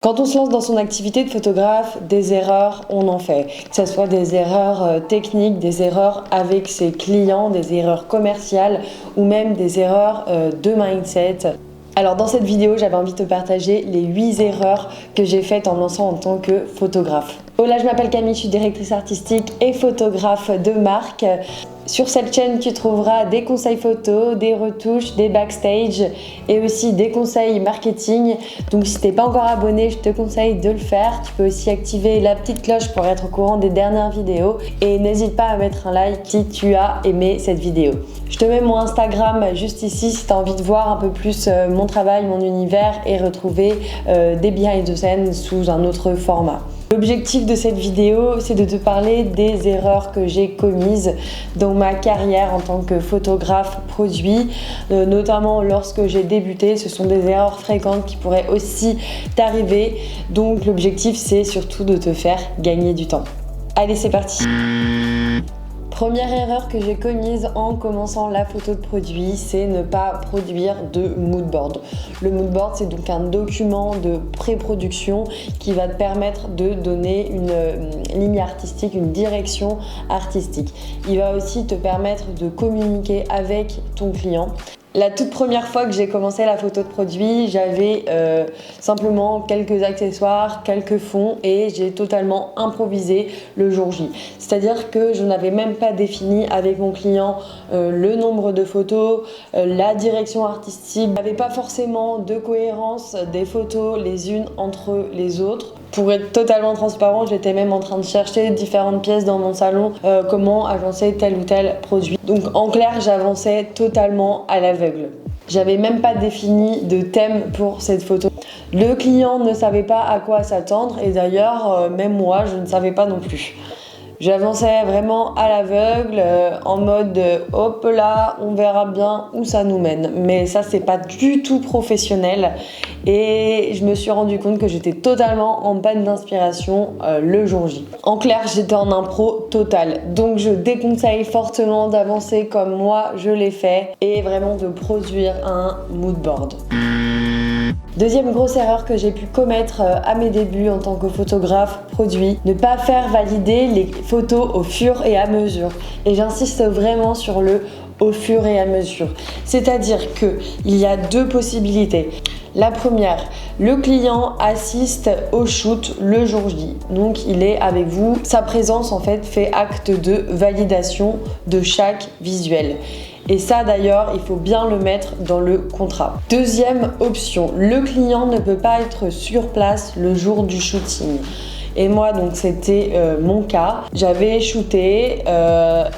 Quand on se lance dans son activité de photographe, des erreurs, on en fait. Que ce soit des erreurs techniques, des erreurs avec ses clients, des erreurs commerciales ou même des erreurs de mindset. Alors dans cette vidéo, j'avais envie de te partager les 8 erreurs que j'ai faites en me lançant en tant que photographe. Hola, je m'appelle Camille, je suis directrice artistique et photographe de marque. Sur cette chaîne, tu trouveras des conseils photos, des retouches, des backstage et aussi des conseils marketing. Donc si tu n'es pas encore abonné, je te conseille de le faire. Tu peux aussi activer la petite cloche pour être au courant des dernières vidéos. Et n'hésite pas à mettre un like si tu as aimé cette vidéo. Je te mets mon Instagram juste ici si tu as envie de voir un peu plus mon travail, mon univers et retrouver des behind the scenes sous un autre format. L'objectif de cette vidéo, c'est de te parler des erreurs que j'ai commises dans ma carrière en tant que photographe produit, notamment lorsque j'ai débuté. Ce sont des erreurs fréquentes qui pourraient aussi t'arriver. Donc l'objectif, c'est surtout de te faire gagner du temps. Allez, c'est parti! Première erreur que j'ai commise en commençant la photo de produit, c'est ne pas produire de moodboard. Le moodboard, c'est donc un document de pré-production qui va te permettre de donner une ligne artistique, une direction artistique. Il va aussi te permettre de communiquer avec ton client. La toute première fois que j'ai commencé la photo de produit, j'avais simplement quelques accessoires, quelques fonds et j'ai totalement improvisé le jour J. C'est-à-dire que je n'avais même pas défini avec mon client le nombre de photos, la direction artistique. Il n'y avait pas forcément de cohérence des photos les unes entre les autres. Pour être totalement transparent, j'étais même en train de chercher différentes pièces dans mon salon, comment agencer tel ou tel produit. Donc en clair, j'avançais totalement à l'aveugle. J'avais même pas défini de thème pour cette photo. Le client ne savait pas à quoi s'attendre et d'ailleurs, même moi, je ne savais pas non plus. J'avançais vraiment à l'aveugle, en mode hop là, on verra bien où ça nous mène. Mais ça, c'est pas du tout professionnel. Et je me suis rendu compte que j'étais totalement en panne d'inspiration le jour J. En clair, j'étais en impro total. Donc je déconseille fortement d'avancer comme moi je l'ai fait et vraiment de produire un moodboard. Deuxième grosse erreur que j'ai pu commettre à mes débuts en tant que photographe produit, ne pas faire valider les photos au fur et à mesure. Et j'insiste vraiment sur le au fur et à mesure. C'est-à-dire qu'il y a deux possibilités. La première, le client assiste au shoot le jour J. Donc il est avec vous. Sa présence en fait fait acte de validation de chaque visuel. Et ça d'ailleurs, il faut bien le mettre dans le contrat. Deuxième option, le client ne peut pas être sur place le jour du shooting. Et moi, donc c'était mon cas. J'avais shooté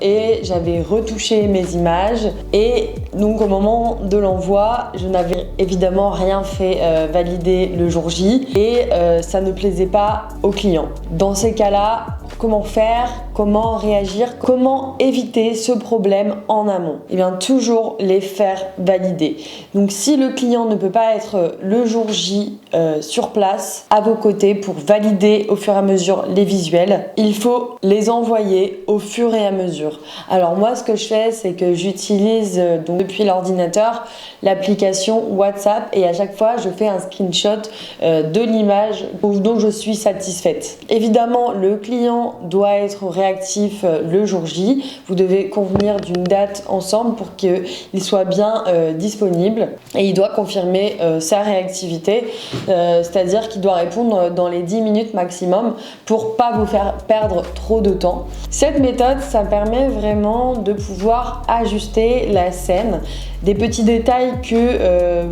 et j'avais retouché mes images. Et donc au moment de l'envoi, je n'avais évidemment rien fait valider le jour J. Et ça ne plaisait pas au client. Dans ces cas-là, comment faire, comment réagir, comment éviter ce problème en amont? Eh bien, toujours les faire valider. Donc, si le client ne peut pas être le jour J sur place, à vos côtés pour valider au fur et à mesure les visuels, il faut les envoyer au fur et à mesure. Alors moi, ce que je fais, c'est que j'utilise donc depuis l'ordinateur l'application WhatsApp et à chaque fois, je fais un screenshot de l'image dont je suis satisfaite. Évidemment, le client doit être réactif le jour J. Vous devez convenir d'une date ensemble pour qu'il soit bien disponible et il doit confirmer sa réactivité, c'est-à-dire qu'il doit répondre dans les 10 minutes maximum pour pas vous faire perdre trop de temps. Cette méthode, ça permet vraiment de pouvoir ajuster la scène, des petits détails que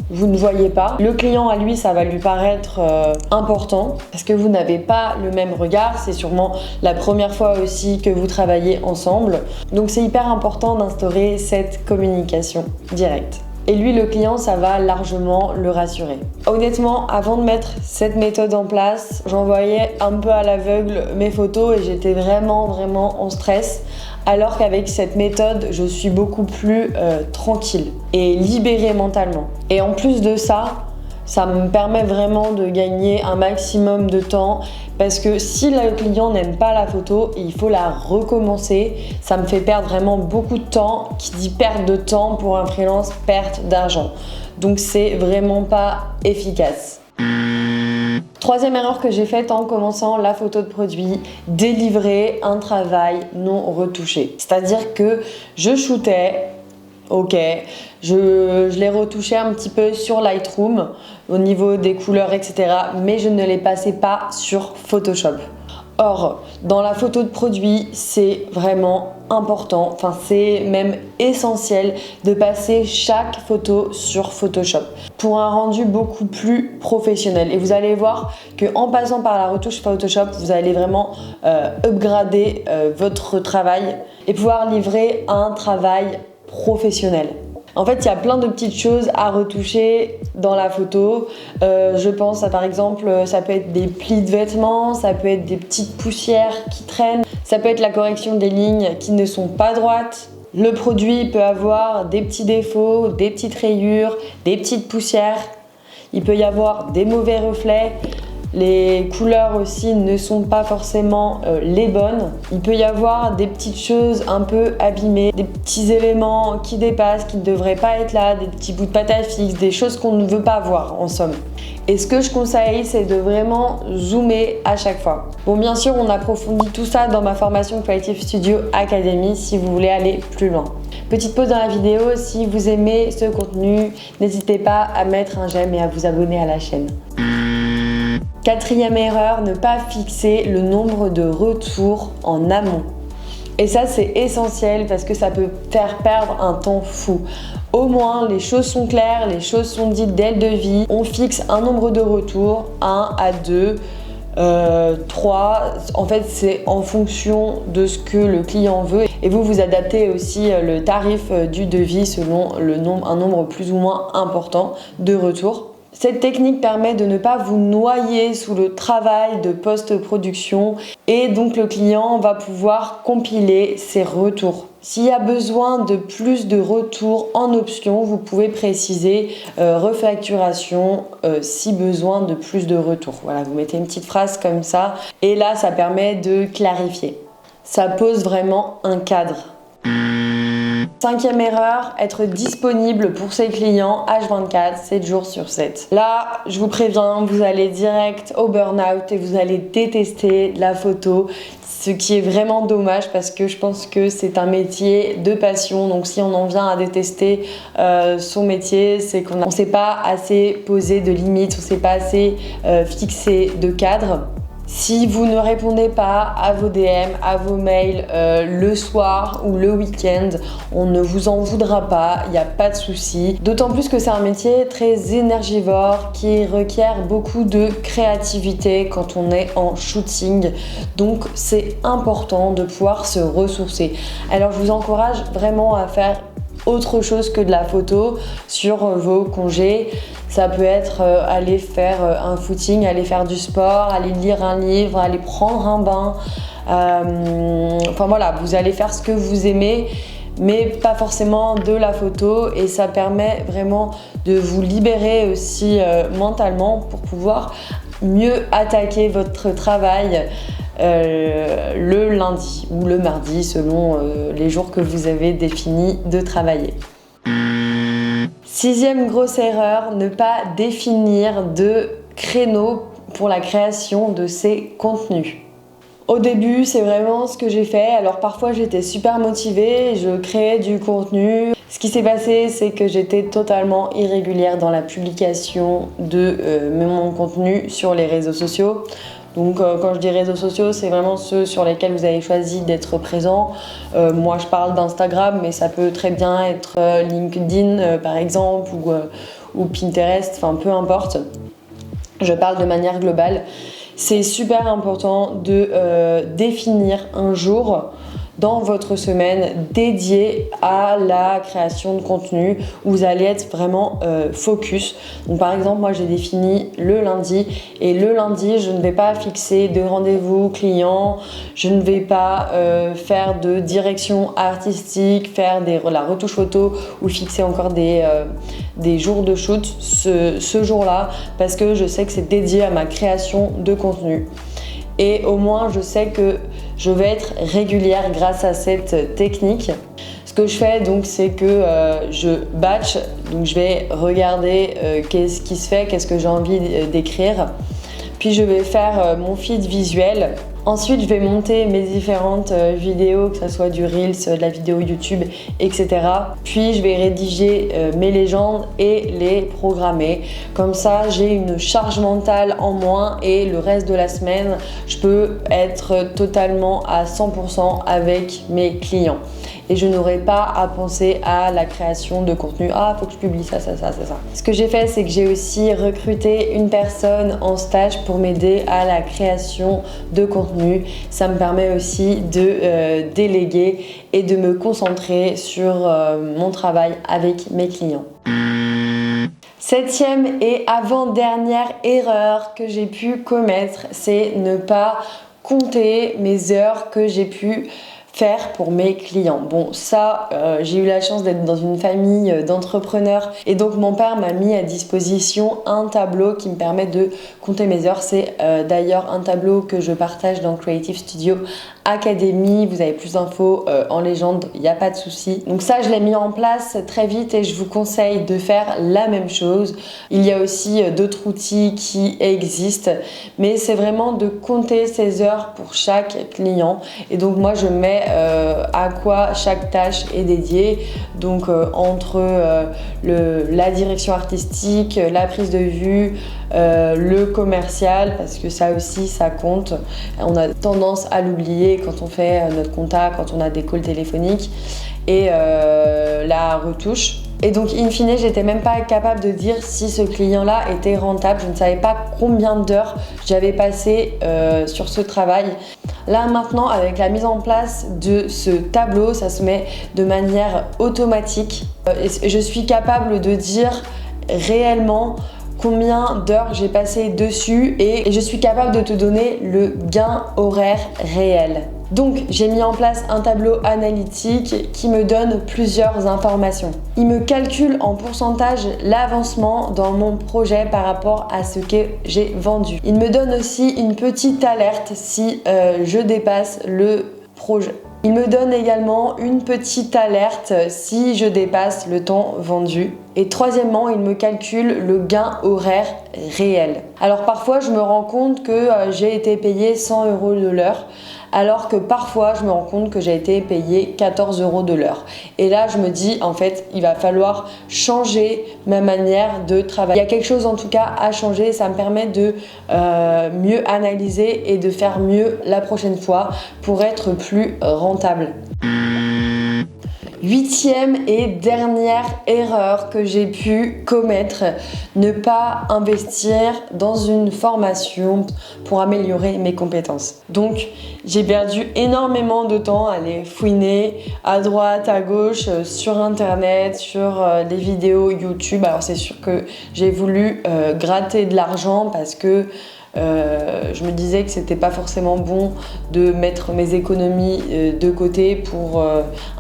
vous ne voyez pas. Le client à lui, ça va lui paraître important parce que vous n'avez pas le même regard. C'est sûrement la première fois aussi que vous travaillez ensemble. Donc c'est hyper important d'instaurer cette communication directe. Et lui, le client, ça va largement le rassurer. Honnêtement, avant de mettre cette méthode en place, j'envoyais un peu à l'aveugle mes photos et j'étais vraiment en stress. Alors qu'avec cette méthode, je suis beaucoup plus tranquille et libérée mentalement. Et en plus de ça, ça me permet vraiment de gagner un maximum de temps parce que si le client n'aime pas la photo, il faut la recommencer. Ça me fait perdre vraiment beaucoup de temps. Qui dit perte de temps pour un freelance, perte d'argent. Donc c'est vraiment pas efficace. Troisième erreur que j'ai faite en commençant la photo de produit, délivrer un travail non retouché. C'est-à-dire que je shootais, ok, je les retouchais un petit peu sur Lightroom au niveau des couleurs, etc. Mais je ne les passais pas sur Photoshop. Or, dans la photo de produit, c'est vraiment important, enfin c'est même essentiel de passer chaque photo sur Photoshop pour un rendu beaucoup plus professionnel. Et vous allez voir qu'en passant par la retouche Photoshop, vous allez vraiment upgrader votre travail et pouvoir livrer un travail professionnel. En fait, il y a plein de petites choses à retoucher dans la photo. Je pense à par exemple, ça peut être des plis de vêtements, ça peut être des petites poussières qui traînent, ça peut être la correction des lignes qui ne sont pas droites. Le produit peut avoir des petits défauts, des petites rayures, des petites poussières. Il peut y avoir des mauvais reflets. Les couleurs aussi ne sont pas forcément les bonnes. Il peut y avoir des petites choses un peu abîmées, des petits éléments qui dépassent, qui ne devraient pas être là, des petits bouts de pâte à fixe, des choses qu'on ne veut pas voir en somme. Et ce que je conseille, c'est de vraiment zoomer à chaque fois. Bon, bien sûr, on approfondit tout ça dans ma formation Creative Studio Academy si vous voulez aller plus loin. Petite pause dans la vidéo, si vous aimez ce contenu, n'hésitez pas à mettre un j'aime et à vous abonner à la chaîne. Quatrième erreur, ne pas fixer le nombre de retours en amont. Et ça, c'est essentiel parce que ça peut faire perdre un temps fou. Au moins, les choses sont claires, les choses sont dites dès le devis. On fixe un nombre de retours, 1 à 2, 3. En fait, c'est en fonction de ce que le client veut. Et vous adaptez aussi le tarif du devis selon un nombre plus ou moins important de retours. Cette technique permet de ne pas vous noyer sous le travail de post-production et donc le client va pouvoir compiler ses retours. S'il y a besoin de plus de retours en option, vous pouvez préciser refacturation si besoin de plus de retours. Voilà, vous mettez une petite phrase comme ça et là, ça permet de clarifier. Ça pose vraiment un cadre. Cinquième erreur, être disponible pour ses clients H24, 7 jours sur 7. Là, je vous préviens, vous allez direct au burn-out et vous allez détester la photo, ce qui est vraiment dommage parce que je pense que c'est un métier de passion. Donc si on en vient à détester son métier, c'est qu'on ne s'est pas assez posé de limites, on ne s'est pas assez fixé de cadre. Si vous ne répondez pas à vos DM, à vos mails le soir ou le week-end, on ne vous en voudra pas, il n'y a pas de souci. D'autant plus que c'est un métier très énergivore qui requiert beaucoup de créativité quand on est en shooting. Donc c'est important de pouvoir se ressourcer. Alors je vous encourage vraiment à faire autre chose que de la photo sur vos congés. Ça peut être aller faire un footing, aller faire du sport, aller lire un livre, aller prendre un bain. Enfin voilà, vous allez faire ce que vous aimez, mais pas forcément de la photo. Et ça permet vraiment de vous libérer aussi mentalement pour pouvoir mieux attaquer votre travail le lundi ou le mardi selon les jours que vous avez défini de travailler. Sixième grosse erreur, ne pas définir de créneau pour la création de ces contenus. Au début, c'est vraiment ce que j'ai fait. Alors parfois, j'étais super motivée, je créais du contenu. Ce qui s'est passé, c'est que j'étais totalement irrégulière dans la publication de mon contenu sur les réseaux sociaux. Donc quand je dis réseaux sociaux, c'est vraiment ceux sur lesquels vous avez choisi d'être présent. Moi je parle d'Instagram, mais ça peut très bien être LinkedIn par exemple ou Pinterest, enfin peu importe. Je parle de manière globale. C'est super important de définir un jour dans votre semaine dédiée à la création de contenu où vous allez être vraiment focus. Donc par exemple, moi j'ai défini le lundi et le lundi, je ne vais pas fixer de rendez-vous clients, je ne vais pas faire de direction artistique, faire la retouche photo ou fixer encore des jours de shoot ce jour-là parce que je sais que c'est dédié à ma création de contenu. Et au moins, je sais que je vais être régulière grâce à cette technique. Ce que je fais, donc, c'est que je batch. Donc, je vais regarder qu'est-ce qui se fait, qu'est-ce que j'ai envie d'écrire. puis je vais faire mon feed visuel. Ensuite, je vais monter mes différentes vidéos, que ce soit du Reels, de la vidéo YouTube, etc. Puis, je vais rédiger mes légendes et les programmer. Comme ça, j'ai une charge mentale en moins et le reste de la semaine, je peux être totalement à 100% avec mes clients. Et je n'aurai pas à penser à la création de contenu. Ah, faut que je publie ça. Ce que j'ai fait, c'est que j'ai aussi recruté une personne en stage pour m'aider à la création de contenu. Ça me permet aussi de déléguer et de me concentrer sur mon travail avec mes clients. Septième et avant-dernière erreur que j'ai pu commettre, c'est ne pas compter mes heures que j'ai pu faire pour mes clients. Bon, ça, j'ai eu la chance d'être dans une famille d'entrepreneurs et donc mon père m'a mis à disposition un tableau qui me permet de compter mes heures. C'est d'ailleurs un tableau que je partage dans Creative Studio Academy. Vous avez plus d'infos en légende, il n'y a pas de souci. Donc ça, je l'ai mis en place très vite et je vous conseille de faire la même chose. Il y a aussi d'autres outils qui existent, mais c'est vraiment de compter ses heures pour chaque client. Et donc moi, je mets à quoi chaque tâche est dédiée. Donc entre la direction artistique, la prise de vue, le commercial, parce que ça aussi, ça compte. On a tendance à l'oublier quand on fait notre compta, quand on a des calls téléphoniques, et la retouche. Et donc, in fine, j'étais même pas capable de dire si ce client-là était rentable. Je ne savais pas combien d'heures j'avais passé sur ce travail. Là, maintenant, avec la mise en place de ce tableau, ça se met de manière automatique. Et je suis capable de dire réellement combien d'heures j'ai passé dessus et je suis capable de te donner le gain horaire réel. Donc, j'ai mis en place un tableau analytique qui me donne plusieurs informations. Il me calcule en pourcentage l'avancement dans mon projet par rapport à ce que j'ai vendu. Il me donne aussi une petite alerte si je dépasse le projet. Il me donne également une petite alerte si je dépasse le temps vendu. Et troisièmement, il me calcule le gain horaire réel. Alors parfois, je me rends compte que j'ai été payé 100 € de l'heure, alors que parfois, je me rends compte que j'ai été payé 14 € de l'heure. Et là, je me dis, en fait, il va falloir changer ma manière de travailler. Il y a quelque chose en tout cas à changer, ça me permet de mieux analyser et de faire mieux la prochaine fois pour être plus rentable. Huitième et dernière erreur que j'ai pu commettre, ne pas investir dans une formation pour améliorer mes compétences. Donc, j'ai perdu énormément de temps à aller fouiner à droite, à gauche, sur internet, sur des vidéos YouTube. Alors, c'est sûr que j'ai voulu gratter de l'argent parce que je me disais que c'était pas forcément bon de mettre mes économies de côté pour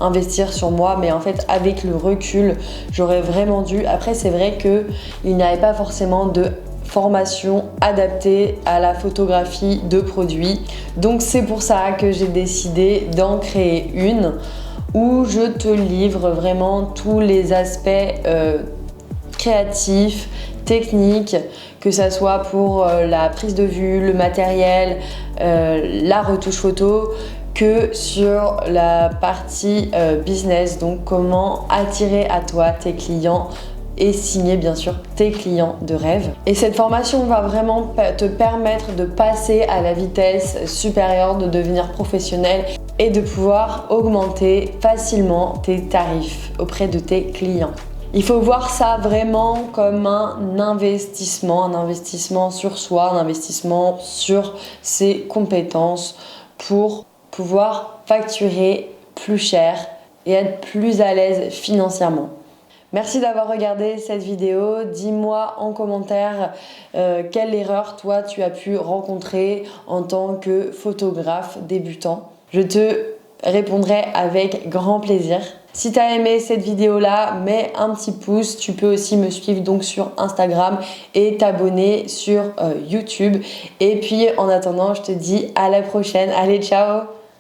investir sur moi, mais en fait avec le recul j'aurais vraiment dû. Après c'est vrai qu'il n'y avait pas forcément de formation adaptée à la photographie de produits, donc c'est pour ça que j'ai décidé d'en créer une où je te livre vraiment tous les aspects créatifs, techniques, que ça soit pour la prise de vue, le matériel, la retouche photo, que sur la partie business, donc comment attirer à toi tes clients et signer bien sûr tes clients de rêve. Et cette formation va vraiment te permettre de passer à la vitesse supérieure, de devenir professionnel et de pouvoir augmenter facilement tes tarifs auprès de tes clients. Il faut voir ça vraiment comme un investissement sur soi, un investissement sur ses compétences pour pouvoir facturer plus cher et être plus à l'aise financièrement. Merci d'avoir regardé cette vidéo. Dis-moi en commentaire quelle erreur toi tu as pu rencontrer en tant que photographe débutant. Je te répondrai avec grand plaisir. Si tu as aimé cette vidéo-là, mets un petit pouce. Tu peux aussi me suivre donc sur Instagram et t'abonner sur YouTube. Et puis en attendant, je te dis à la prochaine. Allez, ciao!